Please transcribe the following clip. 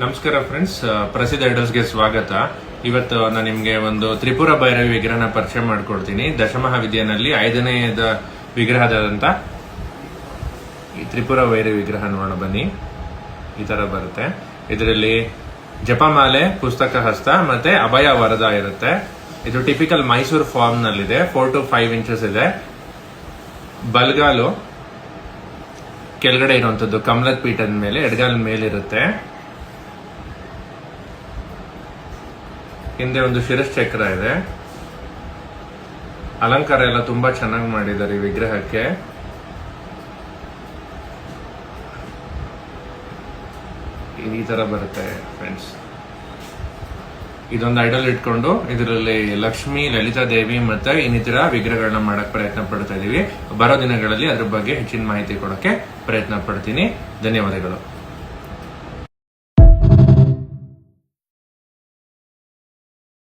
ನಮಸ್ಕಾರ ಫ್ರೆಂಡ್ಸ್, ಪ್ರಸಿದ್ಧ ಐಡಲ್ಸ್ಗೆ ಸ್ವಾಗತ. ಇವತ್ತು ನಾನು ನಿಮಗೆ ಒಂದು ತ್ರಿಪುರ ಭೈರವಿ ವಿಗ್ರಹನ ಪರಿಚಯ ಮಾಡ್ಕೊಡ್ತೀನಿ. ದಶಮಹಾವಿದ್ಯೆನಲ್ಲಿ 5ನೇ ವಿಗ್ರಹದಂತ ಈ ತ್ರಿಪುರ ಭೈರವಿ ವಿಗ್ರಹ ನೋಡೋಣ ಬನ್ನಿ. ಈ ತರ ಬರುತ್ತೆ. ಇದರಲ್ಲಿ ಜಪಮಾಲೆ, ಪುಸ್ತಕ ಹಸ್ತ ಮತ್ತೆ ಅಭಯ ವರದ ಇರುತ್ತೆ. ಇದು ಟಿಪಿಕಲ್ ಮೈಸೂರು ಫಾರ್ಮ್ ನಲ್ಲಿದೆ. 4 to 5 ಇಂಚಸ್ ಇದೆ. ಬಲ್ಗಾಲು ಕೆಳಗಡೆ ಇರುವಂತದ್ದು ಕಮಲದ ಪೀಠದ ಮೇಲೆ, ಎಡಗಾಲ ಮೇಲಿರುತ್ತೆ. ಹಿಂದೆ ಒಂದು ಶಿರಶ್ಚಕ್ರ ಇದೆ. ಅಲಂಕಾರ ಎಲ್ಲ ತುಂಬಾ ಚೆನ್ನಾಗಿ ಮಾಡಿದ್ದಾರೆ ಈ ವಿಗ್ರಹಕ್ಕೆ. ಈ ತರ ಬರುತ್ತೆ ಫ್ರೆಂಡ್ಸ್. ಇದೊಂದು ಐಡಲ್ ಇಟ್ಕೊಂಡು ಇದರಲ್ಲಿ ಲಕ್ಷ್ಮಿ, ಲಲಿತಾ ದೇವಿ ಮತ್ತೆ ಇನ್ನಿತರ ವಿಗ್ರಹಗಳನ್ನ ಮಾಡಕ್ ಪ್ರಯತ್ನ ಪಡ್ತಾ ಇದೀವಿ. ಬರೋ ದಿನಗಳಲ್ಲಿ ಅದ್ರ ಬಗ್ಗೆ ಹೆಚ್ಚಿನ ಮಾಹಿತಿ ಕೊಡಕ್ಕೆ ಪ್ರಯತ್ನ ಪಡ್ತೀನಿ. ಧನ್ಯವಾದಗಳು.